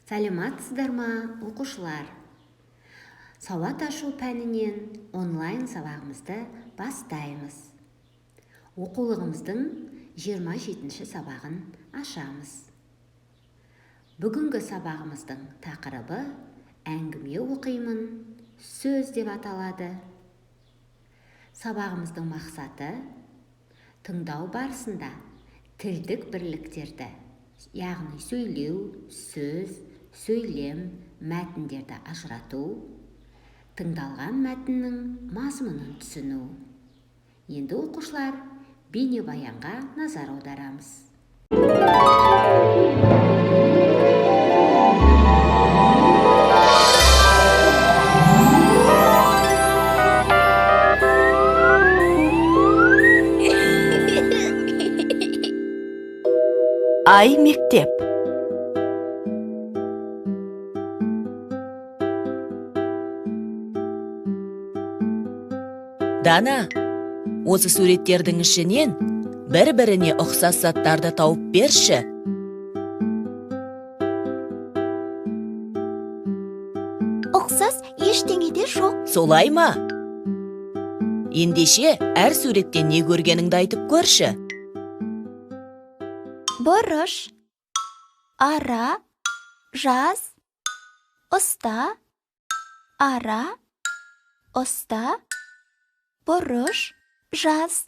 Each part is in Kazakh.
Сәлематсыздар ма, оқушылар? Сауат ашу пәнінен онлайн сабағымызды бастаймыз. Оқулығымыздың 27-ші сабағын ашамыз. Бүгінгі сабағымыздың тақырыбы әңгіме оқимын, сөз деп аталады. Сабағымыздың мақсаты тыңдау барысында тілдік бірліктерді, яғни сөйлеу, сөз, сөйлем, мәтіндерді ажырату, тыңдалған мәтіннің мазмұнын түсіну. Енді оқушылар бейнебаянға назар аударамыз. Ай мектеп. Дана, осы суреттердің ішінен бір-біріне ұқсас заттарды тауып берші. Ұқсас ештеңе де жоқ. Солай ма? Ендеше әр суреттен не көргеніңді айтып көрші. Бұрыш, ара, жаз, ұста, ара, ұста, бұрыш, жаз.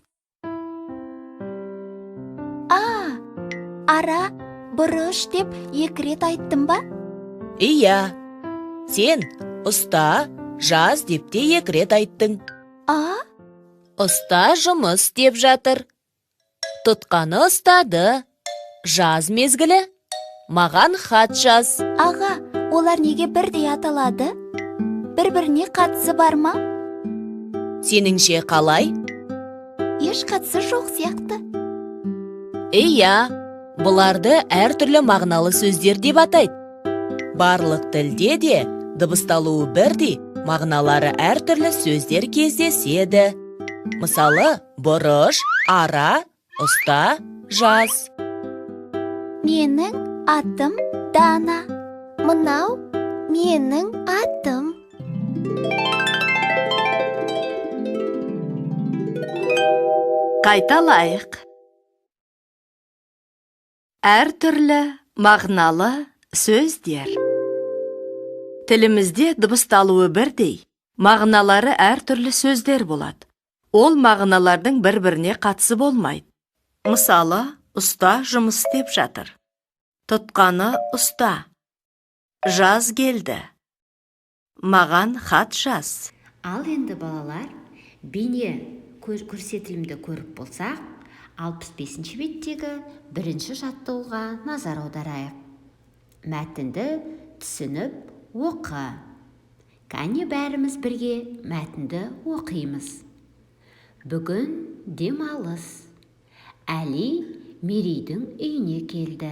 Ара, бұрыш деп екі рет айттым ба? Ия, сен ұста, жаз деп те екі рет айттың. Ұста жұмыс деп жатыр. Тұтқаны ұстады. Жаз мезгілі. Маған хат жаз. Аға, олар неге бірдей аталады? Бір-біріне қатысы бар ма? Сеніңше қалай? Еш қатысы жоқ сияқты. Ия, бұларды әртүрлі мағыналы сөздер деп атайды. Барлық тілде де дыбысталуы бірдей, мағыналары әртүрлі сөздер кездеседі. Мысалы, бұрыш, ара, ұста, жаз. Менің атым Дана. Мынау менің атым. Қайталайық. Әртүрлі мағыналы сөздер. Тілімізде дыбысталуы бірдей, мағыналары әртүрлі сөздер болады. Ол мағыналардың бір-біріне қатысы болмайды. Мысалы, ұста жұмыс істеп жатыр. Тұтқаны ұста. Жаз келді. Маған хат жаз. Ал енді балалар, бейне көрсетілімді көріп болсақ, 65-ші беттегі бірінші жаттығуға назар аударайық. Мәтінді түсініп оқы. Кәне бәріміз бірге мәтінді оқимыз. Бүгін демалыс. Әли Мерейдің үйіне келді.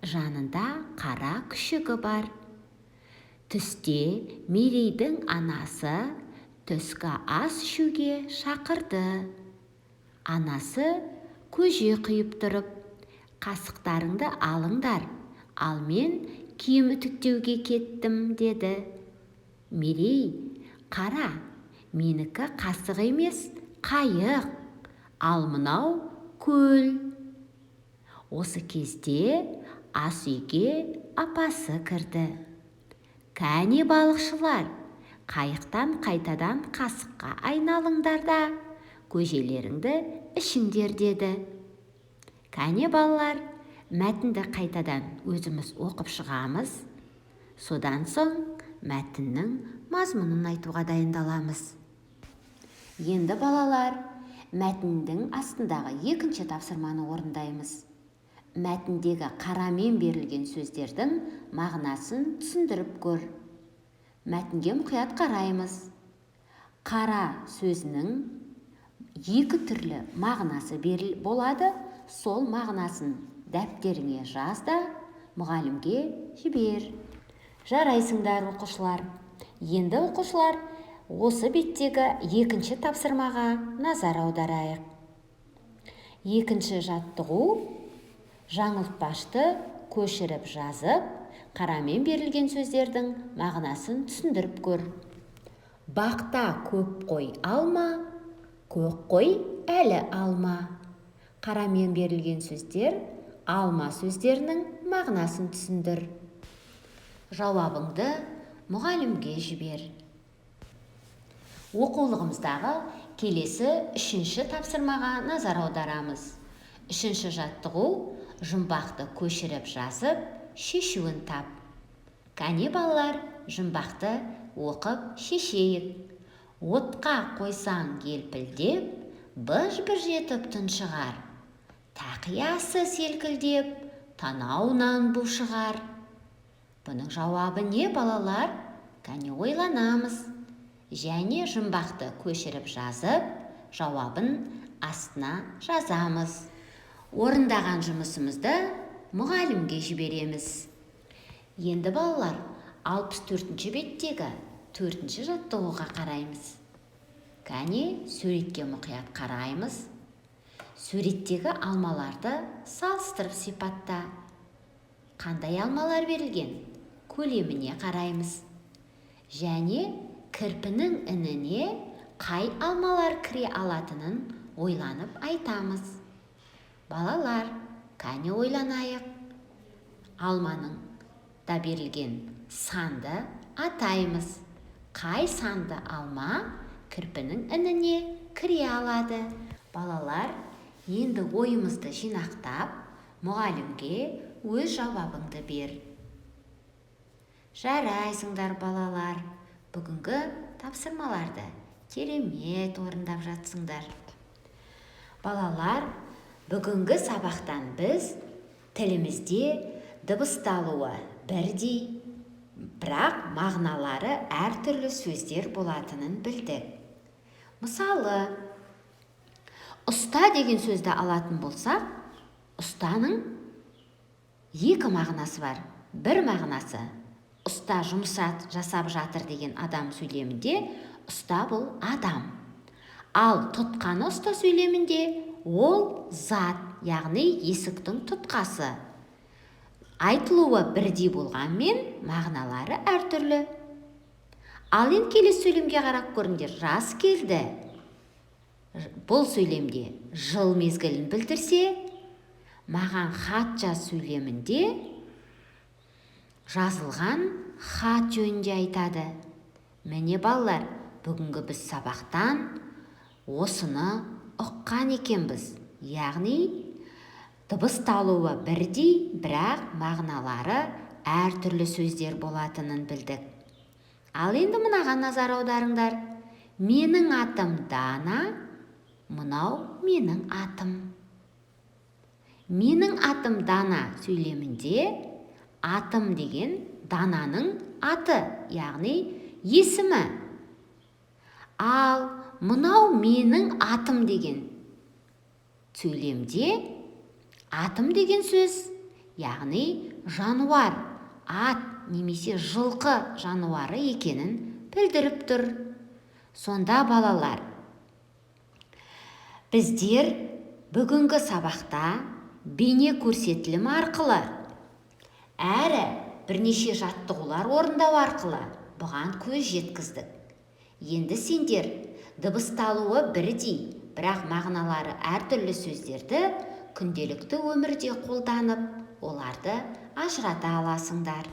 Жанында қара күшігі бар. Түсте Мерейдің анасы түскі ас ішуге шақырды. Анасы көже құйып тұрып, қасықтарыңды алыңдар, ал мен киім үтіктеуге кеттім, деді. Мерей, қара, менікі қасық емес, қайық, ал мынау көл. Осы кезде ас үйге апасы кірді. Кәне балықшылар, қайықтан қайтадан қасыққа айналыңдар да, көжелеріңді ішіңдер, деді. Кәне балалар, мәтінді қайтадан өзіміз оқып шығамыз. Содан соң мәтіннің мазмұнын айтуға дайындаламыз. Енді балалар, мәтіндің астындағы екінші тапсырманы орындаймыз. Мәтіндегі қарамен берілген сөздердің мағынасын түсіндіріп көр. Мәтінге мұқият қараймыз. Қара сөзінің екі түрлі мағынасы болады, сол мағынасын дәптеріңе жаз да мұғалімге жібер. Жарайсыңдар, оқушылар. Енді оқушылар, осы беттегі екінші тапсырмаға назар аударайық. Екінші жаттығу жаңылтпашты көшіріп жазып, қарамен берілген сөздердің мағынасын түсіндіріп көр. Бақта көп қой алма, көк қой әлі алма. Қарамен берілген сөздер алма сөздерінің мағынасын түсіндір. Жауабыңды мұғалімге жібер. Оқулығымыздағы келесі 3-ші тапсырмаға назар аударамыз. 3-ші жаттығу жұмбақты көшіріп жазып, шешуін тап. Кәне балалар, жұмбақты оқып шешейік. Отқа қойсаң елпілдеп, бұж-бұж етіп тұншығар. Тақиясы селкілдеп, танауынан бу шығар. Бұның жауабы не, балалар? Кәне ойланамыз. Және жұмбақты көшіріп жазып, жауабын астына жазамыз. Орындаған жұмысымызды мұғалімге жібереміз. Енді балалар, 64-ші беттегі 4-ші жаттығуға қараймыз. Кәне суретке мұқият қараймыз. Суреттегі алмаларды салыстырып сипатта. Қандай алмалар берілген? Көлеміне қараймыз. Және кірпінің ініне қай алмалар кіре алатынын ойланып айтамыз. Балалар, кәне ойланайық. Алманың да берілген санды атаймыз. Қай санды алма кірпінің ініне кіре алады? Балалар, енді ойымызды жинақтап, мұғалімге өз жауабыңды бер. Жарайсыңдар, балалар. Бүгінгі тапсырмаларды керемет орындап жатсыңдар. Балалар, бүгінгі сабақтан біз тілімізде дыбысталуы бірдей, бірақ мағыналары әртүрлі сөздер болатынын білдік. Мысалы, ұста деген сөзді алатын болсақ, ұстаның 2 мағынасы бар. Бір мағынасы ұста жұмыс жасап жатыр деген адам сөйлемінде ұста бұл адам. Ал тұтқаны ұста сөйлемінде ол зат, яғни есіктің тұтқасы. Айтылуы бірдей болғанмен мағыналары әртүрлі. Ал енді келесі сөйлемге қарап көріңдер. Жаз келді. Бұл сөйлемде жыл мезгілін білдірсе, маған хат жаз сөйлемінде жазылған хат жөнінде айтады. Міне балалар, бүгінгі біз сабақтан осыны ұққан екенбіз. Яғни дыбысталуы бірдей, бірақ мағыналары әртүрлі сөздер болатынын білдік. Ал енді мынаған назар аударыңдар. Менің атым Дана, мынау менің атым. Менің атым Дана сөйлемінде атым деген Дананың аты, яғни есімі. Ал мынау менің атым деген сөйлемде атым деген сөз, яғни жануар, ат немесе жылқы жануары екенін білдіріп тұр. Сонда балалар, біздер бүгінгі сабақта бейне көрсетілім арқылы әрі бірнеше жаттығулар орындау арқылы бұған көз жеткіздік. Енді сендер дыбысталуы бірдей, бірақ мағыналары әртүрлі сөздерді күнделікті өмірде қолданып, оларды ажырата аласыңдар.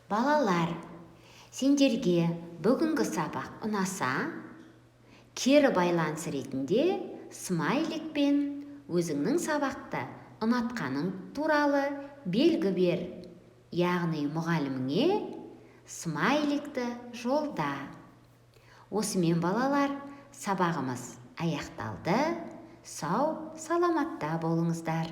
Балалар, сендерге бүгінгі сабақ ұнаса, кері байланыс ретінде смайликпен өзіңнің сабақты ұнатқаның туралы белгі бер. Яғни мұғаліміңе смайликті жолда. Осымен балалар, сабағымыз аяқталды. Сау, саламатта болыңыздар.